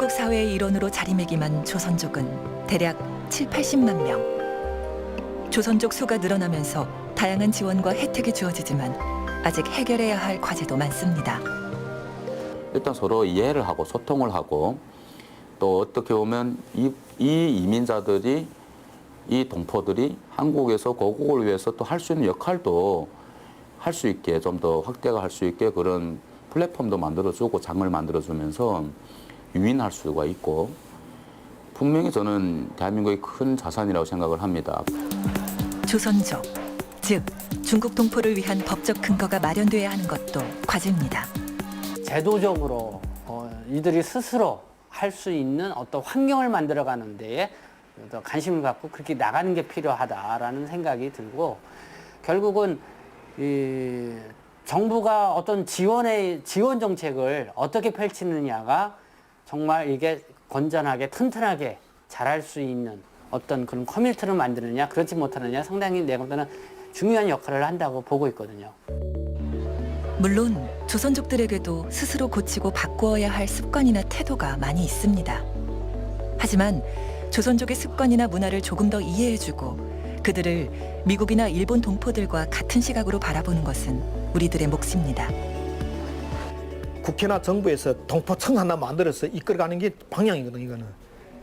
한국 사회의 일원으로 자리매김한 조선족은 대략 7, 80만 명. 조선족 수가 늘어나면서 다양한 지원과 혜택이 주어지지만 아직 해결해야 할 과제도 많습니다. 일단 서로 이해를 하고 소통을 하고 또 어떻게 보면 이 이민자들이 이 동포들이 한국에서 고국을 위해서 또 할 수 있는 역할도 할 수 있게 좀 더 확대가 할 수 있게 그런 플랫폼도 만들어주고 장을 만들어주면서 유인할 수가 있고 분명히 저는 대한민국의 큰 자산이라고 생각을 합니다. 조선족, 즉 중국 동포를 위한 법적 근거가 마련돼야 하는 것도 과제입니다. 제도적으로 이들이 스스로 할 수 있는 어떤 환경을 만들어가는 데에 더 관심을 갖고 그렇게 나가는 게 필요하다라는 생각이 들고 결국은 이 정부가 어떤 지원 정책을 어떻게 펼치느냐가 정말 이게 건전하게 튼튼하게 잘할 수 있는 어떤 그런 커뮤니티를 만드느냐 그렇지 못하느냐 상당히 내가 보는 중요한 역할을 한다고 보고 있거든요. 물론 조선족들에게도 스스로 고치고 바꾸어야 할 습관이나 태도가 많이 있습니다. 하지만 조선족의 습관이나 문화를 조금 더 이해해주고 그들을 미국이나 일본 동포들과 같은 시각으로 바라보는 것은 우리들의 몫입니다. 국회나 정부에서 동포청 하나 만들어서 이끌어가는 게 방향이거든요, 이거는.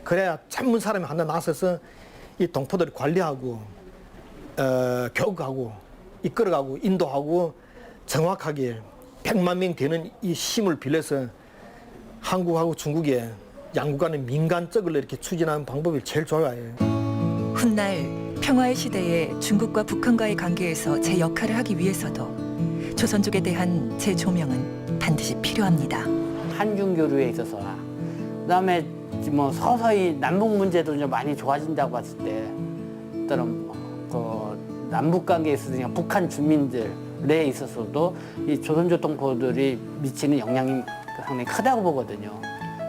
그래야 전문 사람이 하나 나서서 이 동포들을 관리하고 교육하고 이끌어가고 인도하고 정확하게 100만 명 되는 이 힘을 빌려서 한국하고 중국의 양국 간의 민간적으로 이렇게 추진하는 방법이 제일 좋아요. 훗날 평화의 시대에 중국과 북한과의 관계에서 제 역할을 하기 위해서도 조선족에 대한 재조명은 반드시 필요합니다. 한중교류에 있어서 그다음에 뭐 서서히 남북 문제도 좀 많이 좋아진다고 봤을 때 또는 그 남북 관계에 있어서 그냥 북한 주민들에 있어서도 이 조선족 동포들이 미치는 영향이 상당히 크다고 보거든요.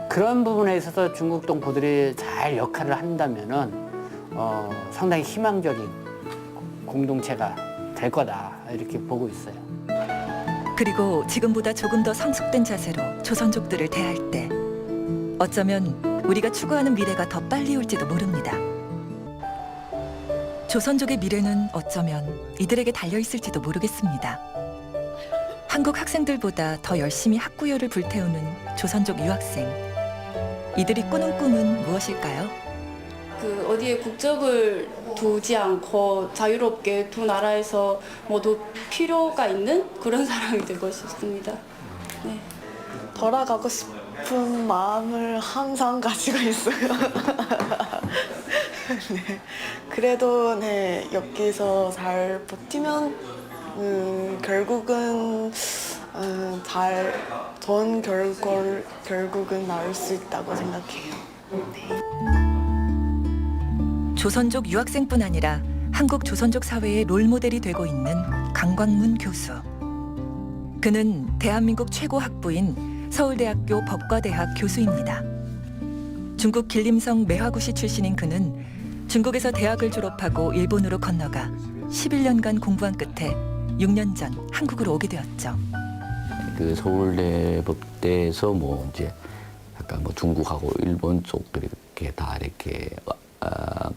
그런 부분에 있어서 중국 동포들이 잘 역할을 한다면은 상당히 희망적인 공동체가 될 거다 이렇게 보고 있어요. 그리고 지금보다 조금 더 성숙된 자세로 조선족들을 대할 때 어쩌면 우리가 추구하는 미래가 더 빨리 올지도 모릅니다. 조선족의 미래는 어쩌면 이들에게 달려있을지도 모르겠습니다. 한국 학생들보다 더 열심히 학구열을 불태우는 조선족 유학생. 이들이 꾸는 꿈은 무엇일까요? 어디에 국적을 두지 않고 자유롭게 두 나라에서 모두 필요가 있는 그런 사람이 되고 싶습니다. 네. 돌아가고 싶은 마음을 항상 가지고 있어요. 네. 그래도 네, 여기서 잘 버티면 결국은 잘 좋은 결과를 결국은 나올 수 있다고 생각해요. 네. 조선족 유학생뿐 아니라 한국 조선족 사회의 롤모델이 되고 있는 강광문 교수. 그는 대한민국 최고 학부인 서울대학교 법과대학 교수입니다. 중국 길림성 매화구시 출신인 그는 중국에서 대학을 졸업하고 일본으로 건너가 11년간 공부한 끝에 6년 전 한국으로 오게 되었죠. 그 서울대 법대에서 뭐 이제 약간 뭐 중국하고 일본 쪽 이렇게 다 이렇게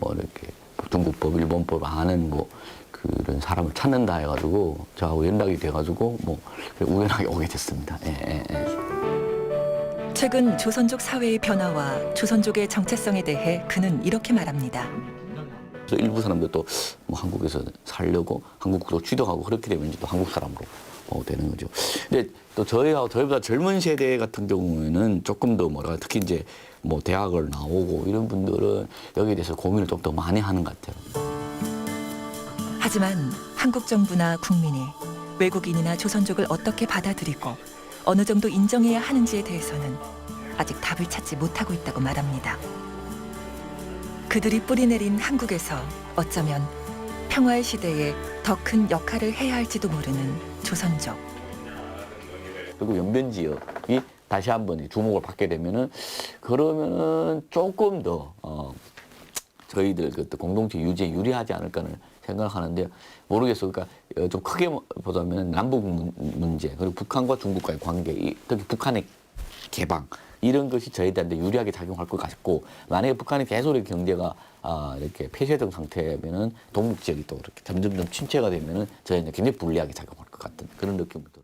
뭐 이렇게 중국법, 일본법 아는 뭐 그런 사람을 찾는다 해가지고 저하고 연락이 돼가지고 뭐 우연하게 오게 됐습니다. 최근 조선족 사회의 변화와 조선족의 정체성에 대해 그는 이렇게 말합니다. 그래서 일부 사람들도 뭐 한국에서 살려고 한국으로 취득하고 그렇게 되면 이제 또 한국 사람으로 되는 거죠. 근데 또 저희보다 젊은 세대 같은 경우에는 조금 더 뭐랄까 특히 이제 뭐 대학을 나오고 이런 분들은 여기에 대해서 고민을 좀 더 많이 하는 것 같아요. 하지만 한국 정부나 국민이 외국인이나 조선족을 어떻게 받아들이고 어느 정도 인정해야 하는지에 대해서는 아직 답을 찾지 못하고 있다고 말합니다. 그들이 뿌리내린 한국에서 어쩌면 평화의 시대에 더 큰 역할을 해야 할지도 모르는 조선족. 그리고 연변 지역이 다시 한번 주목을 받게 되면은 그러면은 조금 더 저희들 그 공동체 유지에 유리하지 않을까는 생각하는데 모르겠어요. 그러니까 좀 크게 보자면 남북 문제 그리고 북한과 중국과의 관계, 특히 북한의 개방 이런 것이 저희들한테 유리하게 작용할 것 같고 만약에 북한이 계속 이렇게 경제가 이렇게 폐쇄된 상태면은 동북 지역이 또 이렇게 점점점 침체가 되면은 저희는 굉장히 불리하게 작용할 것 같은 그런 느낌이 들어요.